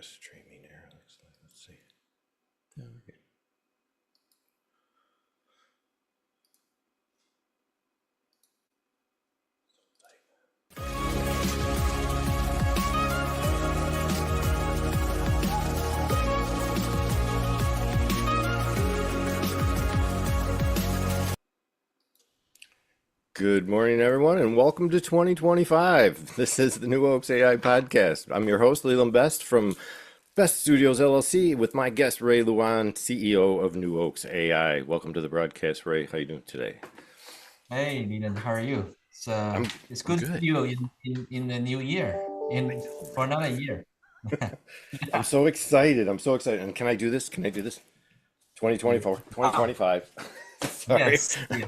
streaming error. Let's see. Yeah, okay. Good morning, everyone, and welcome to 2025. This is the NewOaks AI podcast. I'm your host, Leland Best from Best Studios LLC, with my guest Ray Luan, CEO of NewOaks AI. Welcome to the broadcast, Ray. How you doing today? Hey, Leland, how are you? I'm It's good to good. see you in the new year, I in know, for right? another year. I'm Yeah. so excited. I'm so excited. And can I do this? Can I do this? 2024, Wow. 2025. Sorry. Yes. Yeah.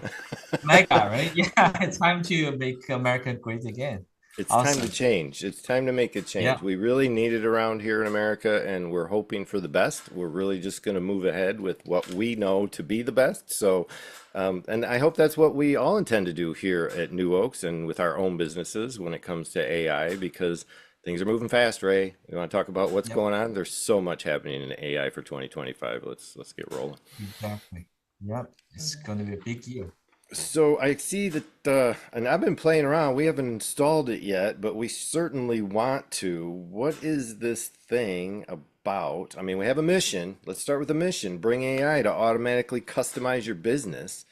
Mega, right? Yeah. It's time to make America great again. It's time to Awesome. change. It's time to make a change. Yeah. We really need it around here in America, and we're hoping for the best. We're really just going to move ahead with what we know to be the best. So, and I hope that's what we all intend to do here at New Oaks and with our own businesses when it comes to AI, because things are moving fast, Ray. You want to talk about what's Yep. going on? There's so much happening in AI for 2025. Let's get rolling. Exactly. Yep. It's going to be a big year. So I see that, and I've been playing around. We haven't installed it yet, but we certainly want to. What is this thing about? I mean, we have a mission. Let's start with the mission. Bring AI to automatically customize your business.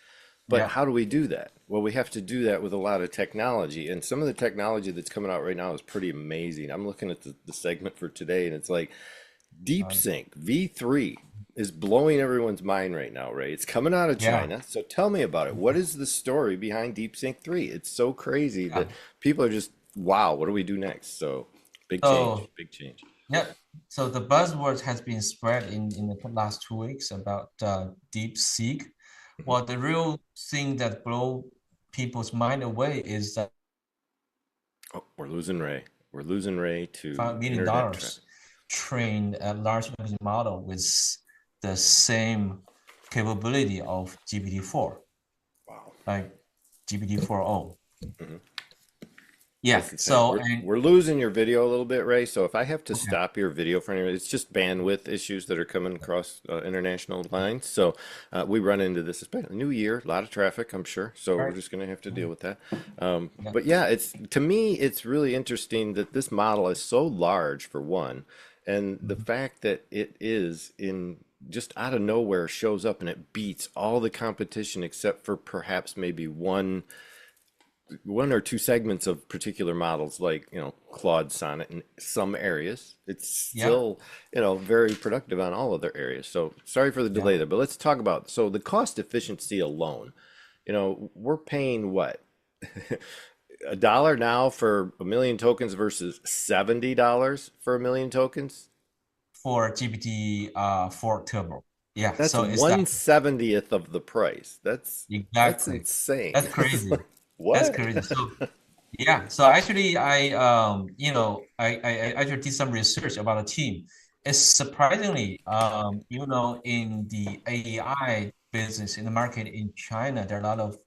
But Yeah. how do we do that? Well, we have to do that with a lot of technology. And some of the technology that's coming out right now is pretty amazing. I'm looking at the segment for today, and it's like Uh, DeepSeek V3 is blowing everyone's mind right now, Ray. It's coming out of yeah. China. So tell me about it. What is the story behind DeepSeek 3? It's so crazy Yeah. that people are just, wow, what do we do next? So big change, So big change. yeah. So the buzzword has been spread in the last 2 weeks about DeepSeek. Mhm. Well, the real thing that blow people's mind away is that Oh, we're losing Ray. We're losing Ray to $5 million internet traffic. train a large language model with the same capability of GPT-4, Wow. like GPT-4o. Mhm. Yeah. That's insane. So We're and we're losing your video a little bit, Ray. So if I have to okay. stop your video for any reason, it's just bandwidth issues that are coming across international lines. So we run into this, especially New Year, a lot of traffic, I'm sure. So All we're right. just going to have to deal Mhm. with that. Yeah. But yeah, it's to me, it's really interesting that this model is so large for one, and the Mhm. fact that it is in just out of nowhere shows up and it beats all the competition except for perhaps maybe one or two segments of particular models like Claude Sonnet in some areas. It's Yeah. still very productive on all other areas. So sorry for the Yeah. delay there, but let's talk about so the cost efficiency alone. We're paying what, $1 now for a million tokens versus $70 for a million tokens. For GPT 4 Turbo. Yeah. That's So it's like 1/70th of the price. That's exactly. insane. That's It's crazy. like, That's what? crazy. So yeah, so actually I actually did some research about a team. It's surprisingly, in the AI business in the market in China, there are a lot of,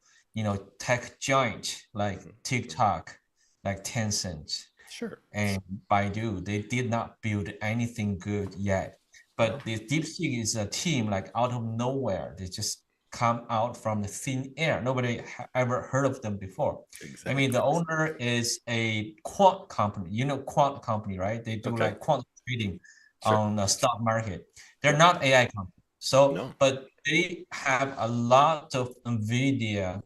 tech giant like Mhm, mhm. TikTok, like Tencent Sure. and Baidu. They did not build anything good yet. No. But the DeepSeek is a team like out of nowhere. They just come out from the thin air. Nobody ever heard of them before. I mean, the Exactly. owner is a quant company. You know, quant company, right? They do Okay. like quant trading Sure. on the stock market. They're Yep. not AI company. So, No. but they have a lot of NVIDIA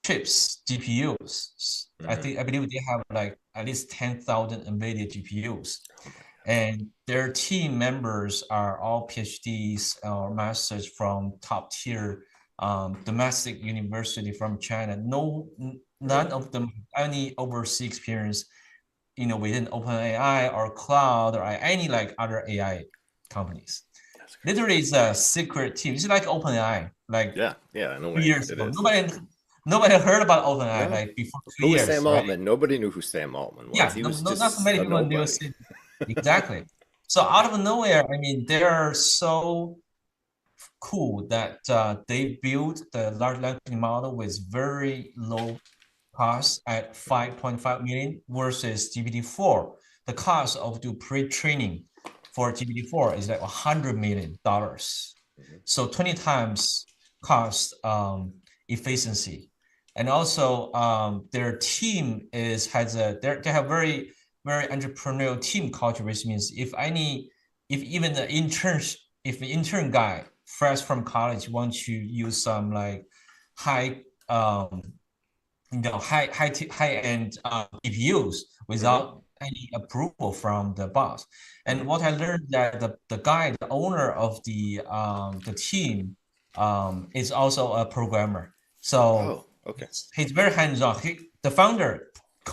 chips, GPUs. Hmm. I believe they have like at least 10,000 NVIDIA GPUs. Oh my gosh. And their team members are all PhDs or masters from top tier domestic university from China. None Really? of them have any overseas experience, within OpenAI or Cloud or any like other AI companies. That's crazy. Literally, it's a secret team. It's like OpenAI, like Yeah. Yeah. No three way. years It ago. is. Nobody heard about OpenAI No. like before two Who was years, Sam right? Altman? Nobody knew who Sam Altman was. Yeah, He no, was no, not so just many a people knew nobody. it. Exactly. So out of nowhere, I mean, they're so cool that they built the large language model with very low cost at 5.5 million versus GPT-4. The cost of do pre-training for GPT-4 is like $100 million. Mhm. So 20 times cost efficiency. And also their team they have very entrepreneurial team culture, which means if even if the intern guy fresh from college wants to use some like high um high end GPUs Mhm. without any approval from the boss. And Mhm. what I learned that the owner of the team is also a programmer. So Oh, okay. he's very hands-on. The founder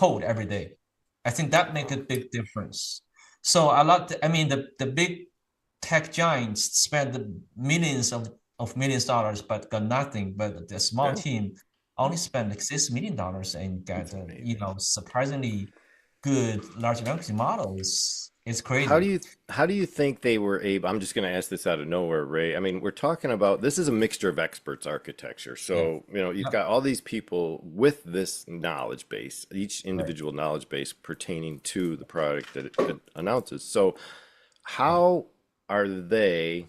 code every day. I think that make a Oh, big difference. So I mean, the big tech giants spend millions of millions dollars, but got nothing. But the small yeah, team only spend like $6 million and that's get amazing. surprisingly good large language models. It's How do crazy. you how do you think they were able? I'm just going to ask this out of nowhere, Ray. I mean, we're talking about this is a mixture of experts architecture. Yeah. So, you've Yep. got all these people with this knowledge base, each Right. individual knowledge base pertaining to the product that it announces. So, how are they?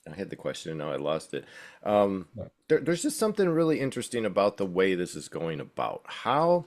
I had the question and now I lost it. Right. There's just something really interesting about the way this is going about. How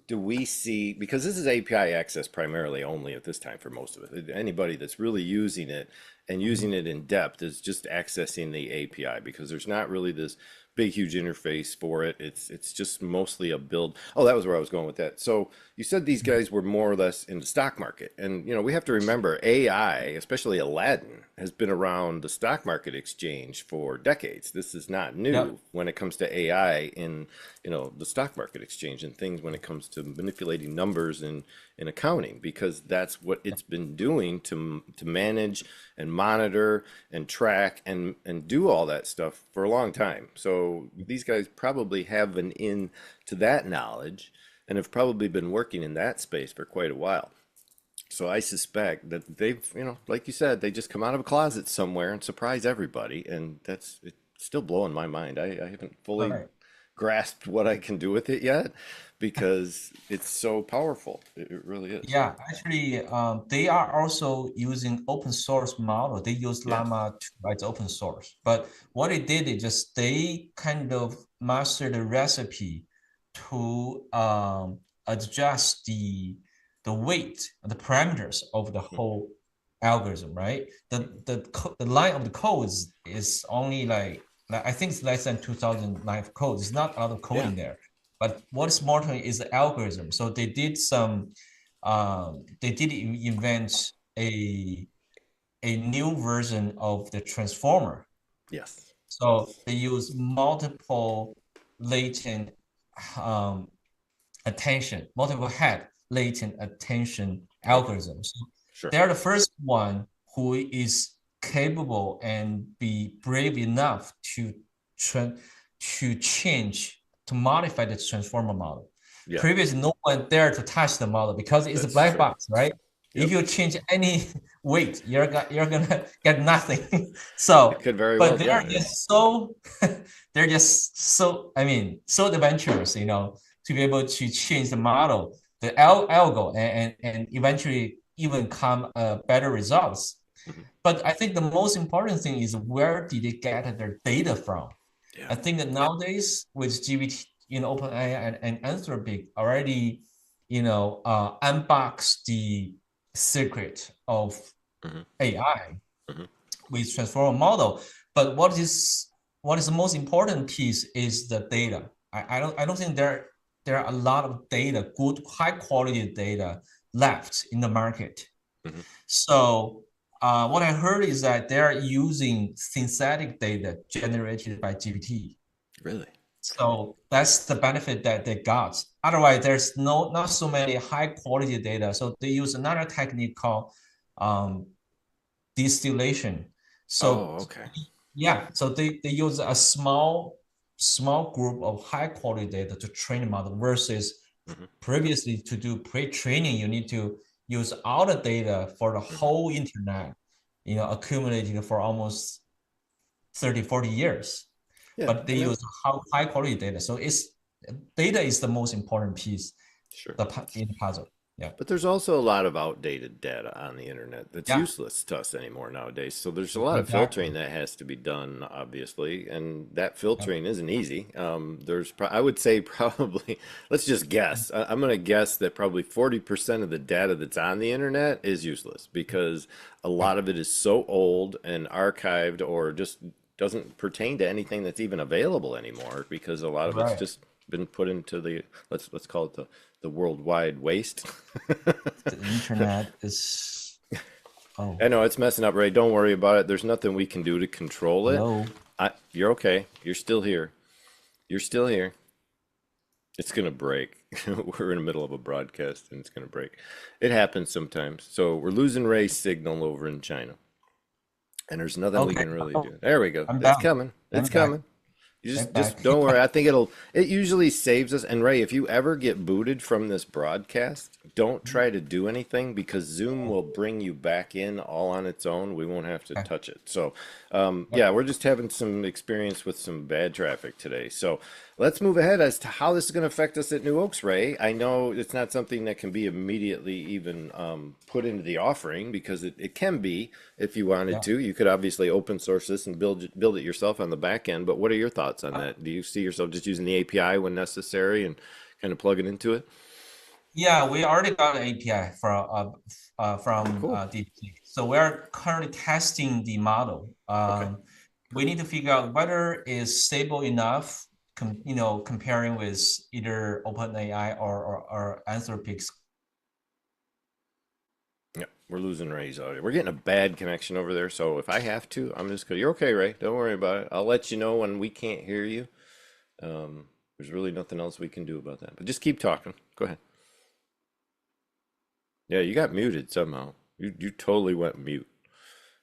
do we see, because this is API access primarily only at this time for most of it. Anybody that's really using it and Mhm. using it in depth is just accessing the API because there's not really this big huge interface for it. It's just mostly a build. Oh, that was where I was going with that. So you said these guys were more or less in the stock market. And we have to remember AI, especially Aladdin, has been around the stock market exchange for decades. This is not Yep. new when it comes to AI in the stock market exchange and things when it comes to manipulating numbers in accounting because that's what it's been doing to manage and monitor and track and do all that stuff for a long time. So these guys probably have an in to that knowledge and have probably been working in that space for quite a while. So I suspect that they've, like you said, they just come out of a closet somewhere and surprise everybody, and that's it's still blowing my mind. I haven't All fully right. grasped what I can do with it yet because it's so powerful. It really is. Yeah, actually, they are also using open source model. They use Yeah. Llama 2, it's open source. But what they did is just they kind of mastered the recipe to adjust the weight, the parameters of the Mhm. whole algorithm, right? The line of the code is only like I think it's less than 2000 line of code. It's not a lot of Yeah. coding there. But what's more is the algorithm. So they did invent a new version of the transformer. Yes. So Yes. they use multiple latent um, multiple head latent attention Okay. algorithms. Sure. They're the first one who is capable and be brave enough tra to change, to modify the transformer model. Yeah. Previously, no one dared to touch the model because it's a That's black true. box, right? If Yep. you change any weight, you're gonna get nothing. It So, could very but well. they're Yeah. Yeah. just so they're just so I mean so adventurous, to be able to change the model, the algo, and eventually even come better results. Mhm. But I think the most important thing is where did they get their data from? Yeah. I think that nowadays with GPT, OpenAI and Anthropic already, unbox the secret of Hmm. AI Hmm. with transformer model. But what is the most important piece is the data. I don't think there are a lot of data, good high quality data left in the market. Hmm. So what I heard is that they're using synthetic data generated by GPT. Really? So that's the benefit that they got. Otherwise, there's not so many high quality data. So they use another technique called um, distillation. So Oh, okay. yeah, so they use a small group of high quality data to train the model versus Hmm. previously to do pre-training, you need to use all the data for the Hmm. whole internet, accumulated for almost 30, 40 years. Yeah. But they And use then, high quality data. So data is the most important piece sure. in the puzzle. Yeah. But there's also a lot of outdated data on the internet that's Yeah. useless to us anymore nowadays. So there's a lot of Exactly. filtering that has to be done, obviously, and that Yep. filtering isn't easy. I would say probably, let's just guess. I'm going to guess that probably 40% of the data that's on the internet is useless because a Yeah. lot of it is so old and archived or just doesn't pertain to anything that's even available anymore because a lot of it's Right. just been put into the let's call it the worldwide waste. The internet is, oh, I know it's messing up, Ray. Don't worry about it. There's nothing we can do to control it. hello. You're okay. You're still here. You're still here. It's gonna break. We're in the middle of a broadcast and it's gonna break. It happens sometimes. So we're losing Ray's signal over in China, and there's nothing we Okay. can really Oh, do. There we go. I'm It's back. coming. It's I'm back. coming. You I'm just back. don't worry. I think it usually saves us. And Ray, if you ever get booted from this broadcast, don't try to do anything because Zoom will bring you back in all on its own. We won't have to Okay. touch it. So, Yep. yeah, we're just having some experience with some bad traffic today. So let's move ahead as to how this is going to affect us at New Oaks, Ray. I know it's not something that can be immediately even put into the offering because it can be if you wanted Yeah. to. You could obviously open source this and build it yourself on the back end. But what are your thoughts on that? Do you see yourself just using the API when necessary and kind of plugging into it? Yeah, we already got an API Oh, from cool. DeepSeek. So we're currently testing the model. Okay. We need to figure out whether it's stable enough, comparing with either OpenAI or Anthropic's. Yeah, we're losing Ray's audio. We're getting a bad connection over there. So if I have to, I'm just gonna. You're okay, Ray. Don't worry about it. I'll let you know when we can't hear you. There's really nothing else we can do about that. But just keep talking. Go ahead. Yeah, you got muted somehow. You totally went mute.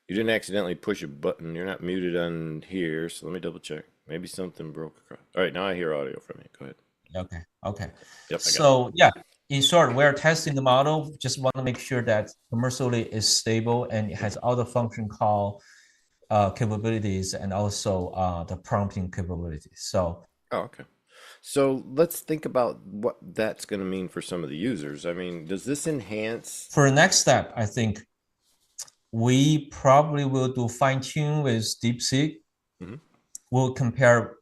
You didn't accidentally push a button. You're not muted on here, so let me double check. Maybe something broke across. All right, now I hear audio from you. Go ahead. Okay, okay. Yep, I got it. So yeah, in short, we're testing the model. Just want to make sure that commercially is stable and it has all the function call capabilities and also the prompting capabilities. So Oh, okay. So let's think about what that's going to mean for some of the users. I mean, does this enhance? for the next step, I think we probably will do fine tune with DeepSeek. Mhm. We'll compare.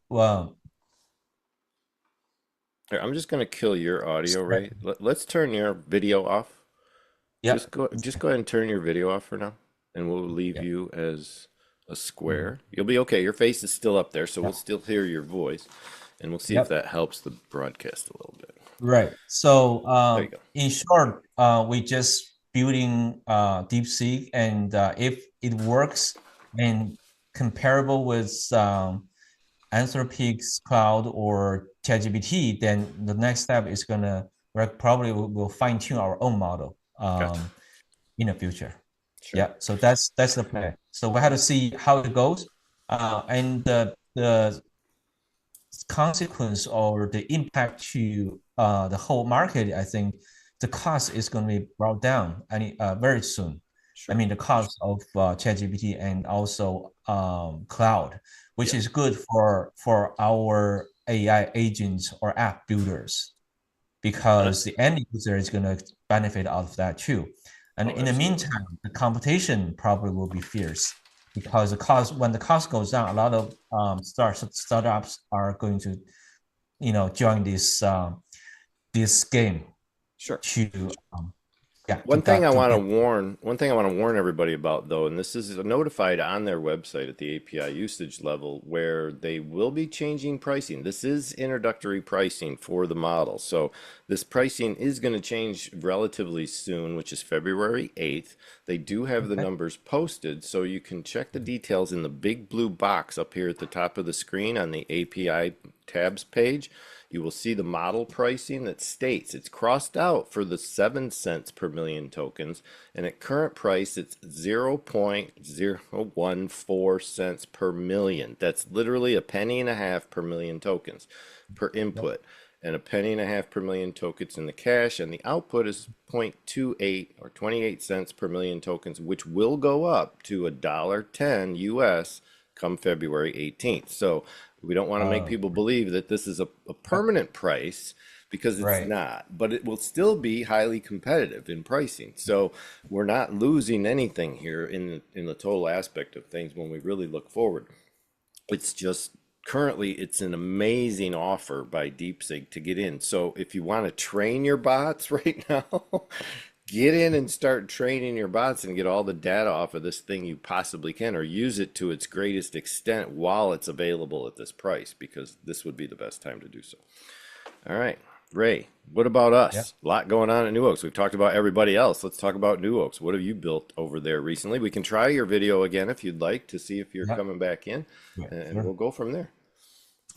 Here, I'm just going to kill your audio, Ray. Let's turn your video off. Yep. Just go ahead and turn your video off for now, and we'll leave Yep. you as a Mhm. square. You'll be okay. Your face is still up there, so we'll Yep. still hear your voice, and we'll see if Yep. that helps the broadcast a little bit. Right. So There you go. in short, we just building DeepSeek, and if it works and comparable with Anthropic's cloud or ChatGPT, then the next step is gonna we probably will fine tune our own model Gotcha. in the future. Sure. Yeah. So that's the plan. So we have to see how it goes, and the consequence or the impact to the whole market, I think the cost is going to be brought down very soon. I Sure. mean, the cost of ChatGPT and also cloud, which Yeah. is good for our AI agents or app builders And because the end user is going to benefit out of that too. And oh, in the absolutely. meantime, the competition probably will be fierce because the cost when the cost goes down, a lot of startups are going to join this game Sure. to yeah to get One thing I want to warn everybody about though, and this is notified on their website at the API usage level where they will be changing pricing. This is introductory pricing for the model. So this pricing is going to change relatively soon, which is February 8th. They do have the okay. numbers posted, so you can check the details in the big blue box up here at the top of the screen on the API tabs page. You will see the model pricing that states it's crossed out for the 7 cents per million tokens, and at current price it's 0.014 cents per million. That's literally a penny and a half per million tokens per Yep. input, and a penny and a half per million tokens in the cache, and the output is 0.28 or 28 cents per million tokens, which will go up to $1.10 US come February 18th. So we don't want to make uh, people believe that this is a yep. permanent price. because it's Right. not, but it will still be highly competitive in pricing. So we're not losing anything here in the total aspect of things when we really look forward. It's just currently it's an amazing offer by DeepSeek to get in. So if you want to train your bots right now, get in and start training your bots and get all the data off of this thing you possibly can, or use it to its greatest extent while it's available at this price, because this would be the best time to do so. All right, Ray, what about Yeah. us? A lot going on at NewOaks. We've talked about everybody else. Let's talk about NewOaks. What have you built over there recently? We can try your video again if you'd like to see if you're Yeah. coming back in, Yeah. and Sure. we'll go from there.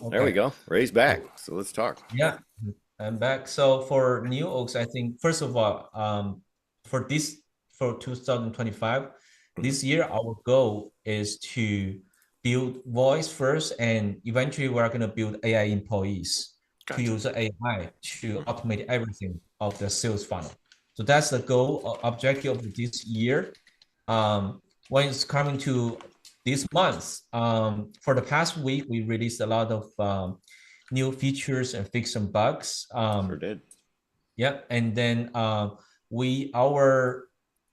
There we Okay. go. Ray's back. So let's talk. Yeah, I'm back. So for New Oaks, I think first of all, for this for 2025, Hmm. this year our goal is to build voice first, and eventually we're gonna build AI employees to Gotcha. use AI to automate everything of the sales funnel. So that's the goal objective of this year. When it's coming to this month, for the past week, we released a lot of new features and fix some bugs. Sure did. Yeah, and then we our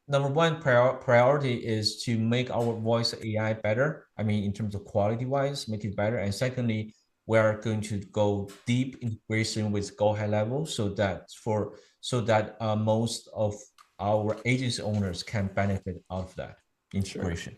number one priority is to make our voice AI better. I mean, in terms of quality wise, make it better. And secondly, we are going to go deep integration with Go High Level so that most of our agency owners can benefit out of that Sure. integration.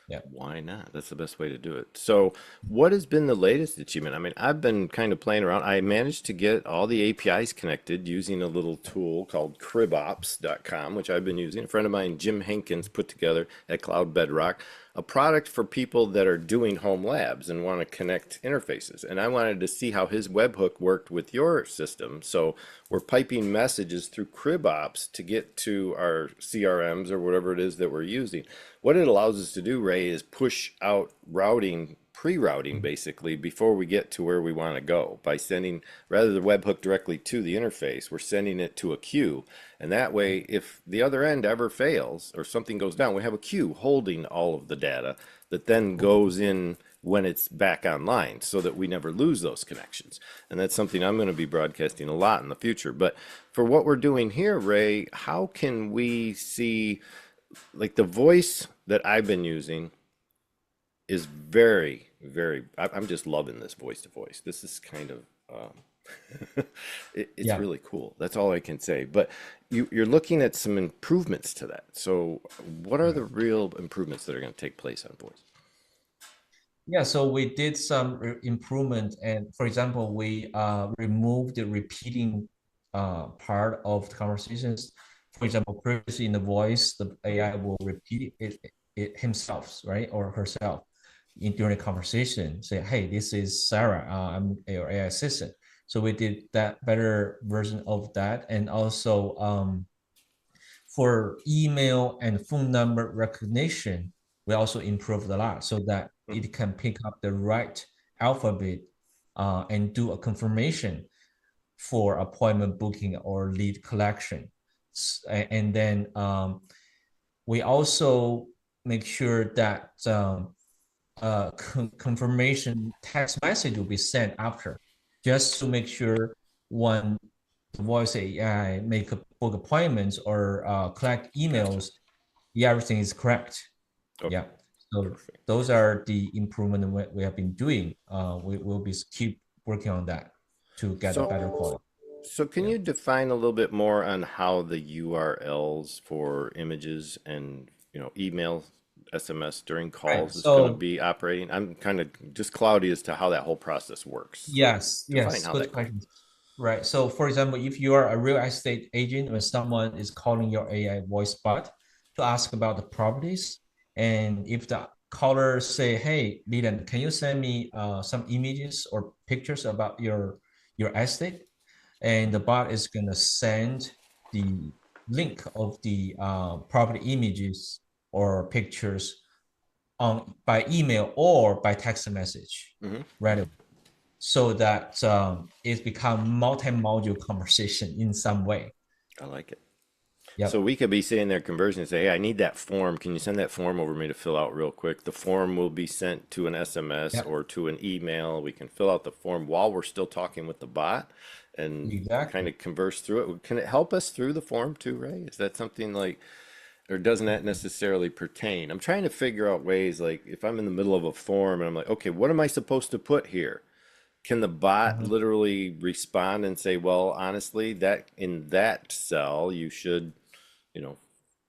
Yeah. Why not? That's the best way to do it. So, what has been the latest achievement? I mean, I've been kind of playing around. I managed to get all the APIs connected using a little tool called cribops.com, which I've been using. A friend of mine, Jim Hankins, put together at Cloud Bedrock, a product for people that are doing home labs and want to connect interfaces. And I wanted to see how his webhook worked with your system. So, we're piping messages through cribops to get to our CRMs or whatever it is that we're using. What it allows us to do, Ray, is push out routing, pre-routing basically, before we get to where we want to go by sending, rather than webhook directly to the interface, we're sending it to a queue. And that way, if the other end ever fails or something goes down, we have a queue holding all of the data that then goes in when it's back online so that we never lose those connections. And that's something I'm going to be broadcasting a lot in the future. But for what we're doing here, Ray, how can we see, like, the voice that I've been using is very, very, I'm just loving this voice to voice. This is kind of, it's Yeah. really cool. That's all I can say. But you're looking at some improvements to that. So what are the real improvements that are going to take place on voice? Yeah, so we did some improvement, and for example, we removed the repeating part of the conversations. For example, previously in the voice, the AI will repeat it himself, right, or herself during the conversation. Say, "Hey, this is Sarah. I'm your AI assistant." So we did that better version of that, and also for email and phone number recognition, we also improved a lot so that it can pick up the right alphabet and do a confirmation for appointment booking or lead collection. And then we also make sure that confirmation text message will be sent after, just to make sure when the voice AI make a book appointments or collect Gotcha. emails, yeah, everything is correct. Okay, Yeah. So perfect. those are the improvement we have been doing. We will be keep working on that to get a So, better quality. so can Yeah. you define a little bit more on how the URLs for images and, email, SMS during Right. calls is going to So be operating? I'm kind of just cloudy as to how that whole process works. So yes, define yes, how good that goes. question. Right. So for example, if you are a real estate agent when someone is calling your AI voice bot to ask about the properties, and if the caller say, "Hey, Leland, can you send me some images or pictures about your estate?" And the bot is gonna send the link of the property images or pictures on by email or by text message, Hmm. right? So that it's become multi-module conversation in some way. I like it. So Yep. we could be sitting there conversion and say, hey, I need that form. Can you send that form over me to fill out real quick? The form will be sent to an SMS Yep. or to an email. We can fill out the form while we're still talking with the bot. and kind Exactly. of converse through it. Can it help us through the form too, Ray? Is that something like, or doesn't that necessarily pertain? I'm trying to figure out ways, like if I'm in the middle of a form and I'm like, okay, what am I supposed to put here? Can the bot Mhm. literally respond and say, well, honestly, that in that cell, you should, you know,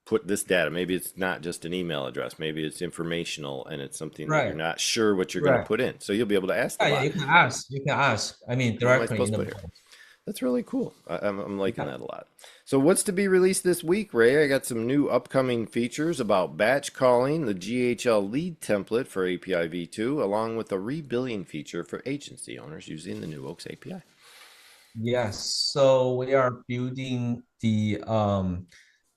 put this data. Maybe it's not just an email address. Maybe it's informational and it's something that you're Right. not sure what you're going to Right. put in. So you'll be able to ask the Yeah, yeah, bot, you can ask. You can ask. I mean, what am I directly in supposed to the put here? voice. That's really cool. I'm liking Yeah. that a lot. So what's to be released this week, Ray? I got some new upcoming features about batch calling, the GHL lead template for API v2, along with a rebilling feature for agency owners using the NewOaks API. Yes. So we are building the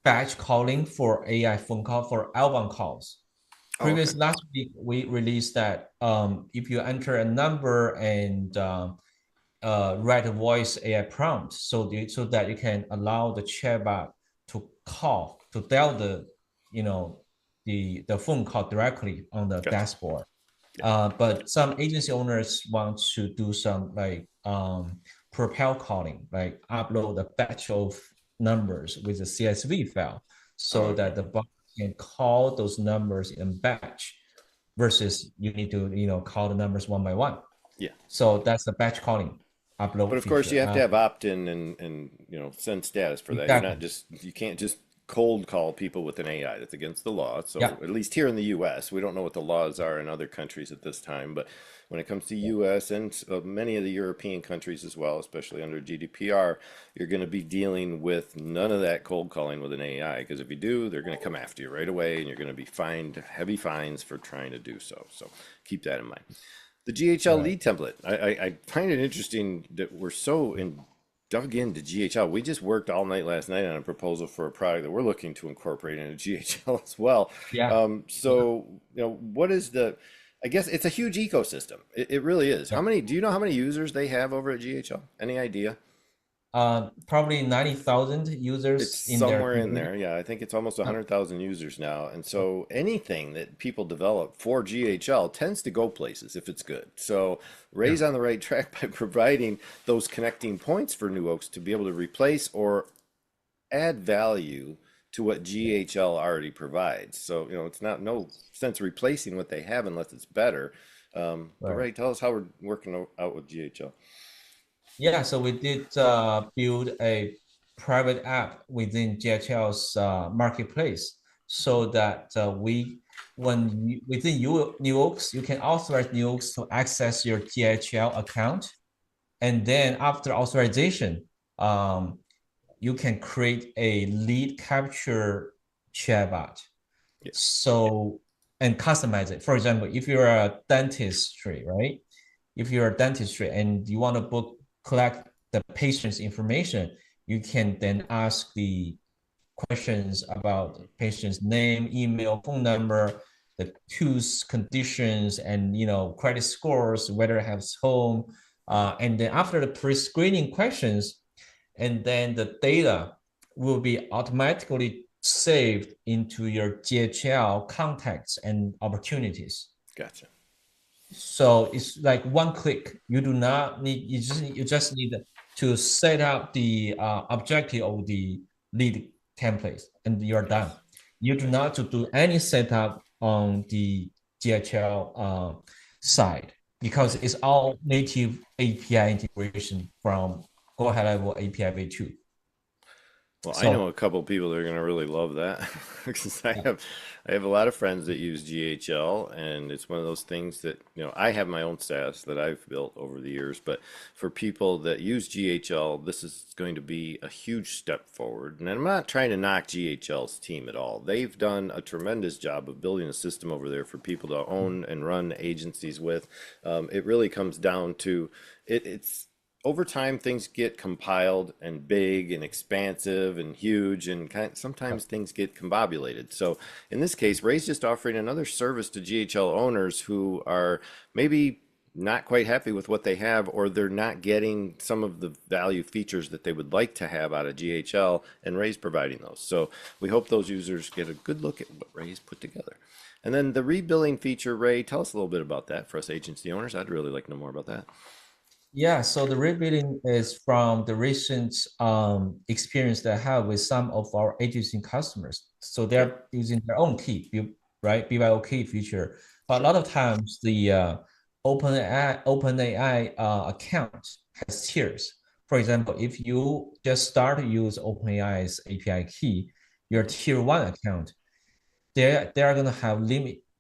batch calling for AI phone call for outbound calls. Oh, okay. Last week we released that if you enter a number and write a voice AI prompt, so that you can allow the chatbot to call to dial the the phone call directly on the Gotcha. dashboard. Yeah. But some agency owners want to do some like propel calling, like upload a batch of numbers with a CSV file Oh, so okay. that the bot can call those numbers in batch versus you need to, call the numbers one by one. Yeah. So that's the batch calling But upload of course, feature. you have to have opt-in and send status for that. You're Exactly. not just you can't just cold call people with an AI. That's against the law. So Yeah. at least here in the U.S., we don't know what the laws are in other countries at this time. But when it comes to U.S. and many of the European countries as well, especially under GDPR, you're going to be dealing with none of that cold calling with an AI. Because if you do, they're going to come after you right away, and you're going to be fined heavy fines for trying to do so. So keep that in mind. The GHL Right. lead template. I find it interesting that we're so dug into GHL. We just worked all night last night on a proposal for a product that we're looking to incorporate into GHL as well. Yeah. Yeah. So, what is the, I guess it's a huge ecosystem. It really is. Yeah. Do you know how many users they have over at GHL? Any idea? Probably 90,000 It's users in their somewhere in community. there. Yeah, I think it's almost Yeah. 100,000 users now. And so anything that people develop for GHL tends to go places if it's good. So Yeah. Ray's on the right track by providing those connecting points for New Oaks to be able to replace or add value to what GHL already provides. So, it's not no sense replacing what they have unless it's better. But Right. Ray, tell us how we're working out with GHL. Yeah, so we did build a private app within GHL's marketplace so that within NewOaks, you can authorize NewOaks to access your GHL account. And then after authorization, um, you can create a lead capture chatbot. Yeah. So, and customize it. For example, if you're a dentistry, right? If you're a dentistry and you want to collect the patient's information, you can then ask the questions about Mhm. patient's name, email, phone number, the tooth conditions, and credit scores, whether it has home. And then after the pre-screening questions, and then the data will be automatically saved into your GHL contacts and opportunities. Gotcha. So it's like one click. You do not need, you just need to set up the objective of the lead templates and you're done. Nice. You do Nice. not to do any setup on the GHL side because Nice. it's all native API integration from Go High Level API v2. Well, I know So a couple people that are going to really love that because yeah, I have a lot of friends that use GHL, and it's one of those things that I have my own SaaS that I've built over the years, but for people that use GHL, this is going to be a huge step forward. And I'm not trying to knock GHL's team at all. They've done a tremendous job of building a system over there for people to own and run agencies with. It really comes down to it's over time things get compiled and big and expansive and huge and sometimes things get combobulated. So in this case, Ray's just offering another service to GHL owners who are maybe not quite happy with what they have, or they're not getting some of the value features that they would like to have out of GHL, and Ray's providing those. So we hope those users get a good look at what Ray's put together. And then the rebilling feature, Ray, tell us a little bit about that for us agency owners. I'd really like to know more about that. Yeah, so the rebilling is from the recent experience that I have with some of our agency customers. So Okay, they're using their own key, right? BYOK feature. But a sure, lot of times the OpenAI account has tiers. For example, if you just start to use OpenAI's API key, your hmm, tier one account, they are gonna have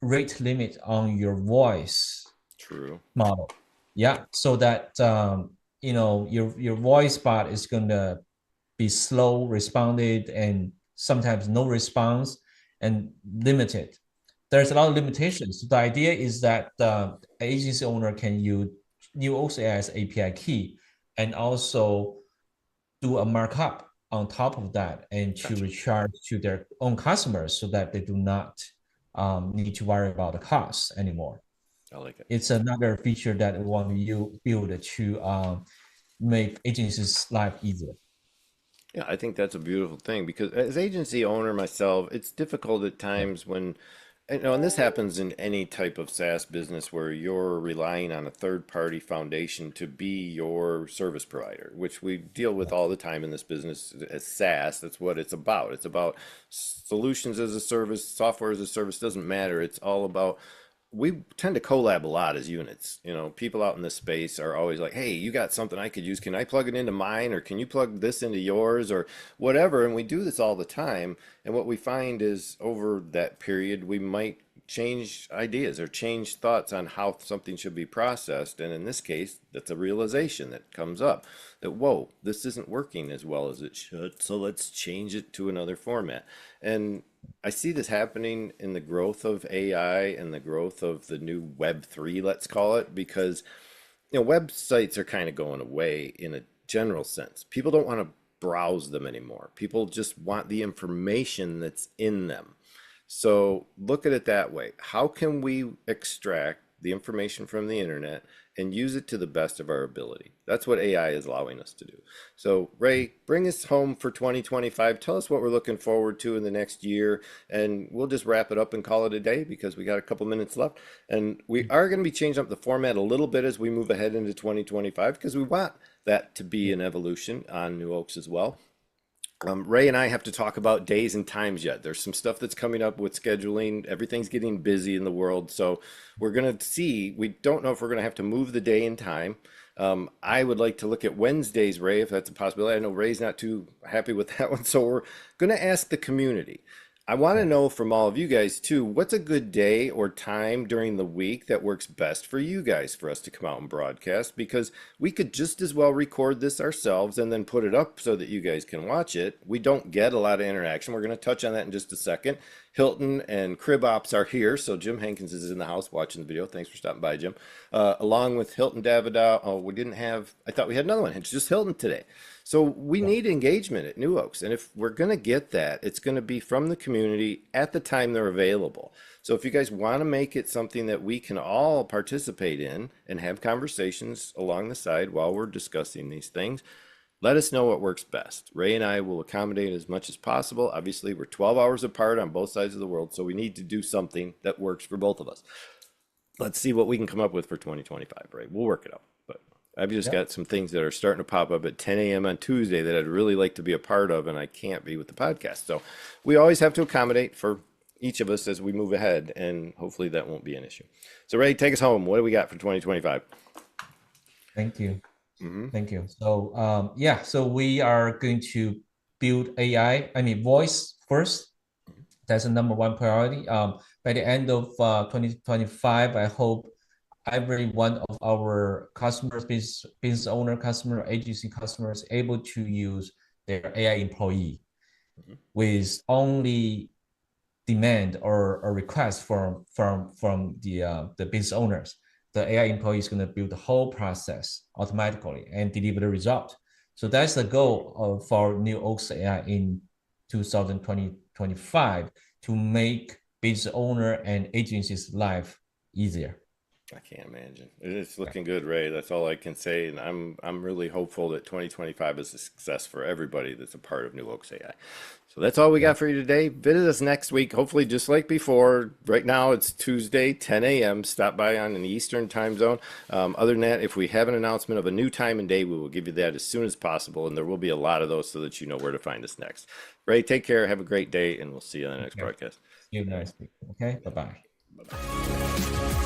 rate limit on your voice true. model. Yeah, so that your voice bot is gonna be slow responded and sometimes no response and limited. There's a lot of limitations. The idea is that the agency owner can use NewOaks AI's API key and also do a markup on top of that and to Gotcha. recharge to their own customers so that they do not need to worry about the costs anymore. I like it. It's another feature that we want to build to make agencies' life easier. Yeah, I think that's a beautiful thing because as agency owner myself, it's difficult at times when, and this happens in any type of SaaS business where you're relying on a third party foundation to be your service provider, which we deal with all the time in this business as SaaS. That's what it's about. It's about solutions as a service, software as a service, doesn't matter. It's all about we tend to collab a lot as units. You know, people out in this space are always like, "Hey, you got something I could use. Can I plug it into mine, or can you plug this into yours, or whatever?" And we do this all the time. And what we find is over that period, we might change ideas or change thoughts on how something should be processed. And in this case, that's a realization that comes up that, whoa, this isn't working as well as it should. So let's change it to another format. And I see this happening in the growth of AI and the growth of the new Web3, let's call it, because websites are kind of going away in a general sense. People don't want to browse them anymore. People just want the information that's in them. So look at it that way. How can we extract the information from the internet and use it to the best of our ability? That's what AI is allowing us to do. So Ray, bring us home for 2025. Tell us what we're looking forward to in the next year, and we'll just wrap it up and call it a day because we got a couple minutes left. And we are going to be changing up the format a little bit as we move ahead into 2025 because we want that to be an evolution on New Oaks as well. Ray and I have to talk about days and times yet. There's some stuff that's coming up with scheduling. Everything's getting busy in the world. So we're going to see. We don't know if we're going to have to move the day and time. I would like to look at Wednesdays, Ray, if that's a possibility. I know Ray's not too happy with that one. So we're going to ask the community. I want to Yeah. know from all of you guys too, what's a good day or time during the week that works best for you guys for us to come out and broadcast? Because we could just as well record this ourselves and then put it up so that you guys can watch it. We don't get a lot of interaction. We're going to touch on that in just a second. Hilton and Crib Ops are here. So Jim Hankins is in the house watching the video. Thanks for stopping by, Jim. Along with Hilton Davidow. Oh, we didn't have, I thought we had another one. It's just Hilton today. So we Yeah. need engagement at New Oaks. And if we're going to get that, it's going to be from the community at the time they're available. So if you guys want to make it something that we can all participate in and have conversations along the side while we're discussing these things, let us know what works best. Ray and I will accommodate as much as possible. Obviously, we're 12 hours apart on both sides of the world, so we need to do something that works for both of us. Let's see what we can come up with for 2025, right? We'll work it out. But I've just Yeah. got some things that are starting to pop up at 10 a.m. on Tuesday that I'd really like to be a part of, and I can't be with the podcast. So we always have to accommodate for each of us as we move ahead, and hopefully that won't be an issue. So, Ray, take us home. What do we got for 2025? Thank you. Mm-hmm. Thank you. So yeah, so we are going to build AI, I mean voice first. That's the number one priority. By the end of 2025, I hope every one of our customers, business owner, customer, agency customers, able to use their AI employee with only demand or request from the business owners. The AI employee is going to build the whole process automatically and deliver the result. So that's the goal for NewOaks AI in 2025 to make business owner and agencies life easier. I can't imagine. It's looking good, Ray. That's all I can say. And I'm really hopeful that 2025 is a success for everybody that's a part of New Oaks AI. So that's all we Yeah. got for you today. Visit us next week, hopefully just like before. Right now it's Tuesday, 10 a.m. Stop by on an Eastern time zone. Other than that, if we have an announcement of a new time and day, we will give you that as soon as possible. And there will be a lot of those so that you know where to find us next. Ray, take care. Have a great day, and we'll see you on the next Okay. broadcast. See you next week. Okay. Bye bye. Bye bye.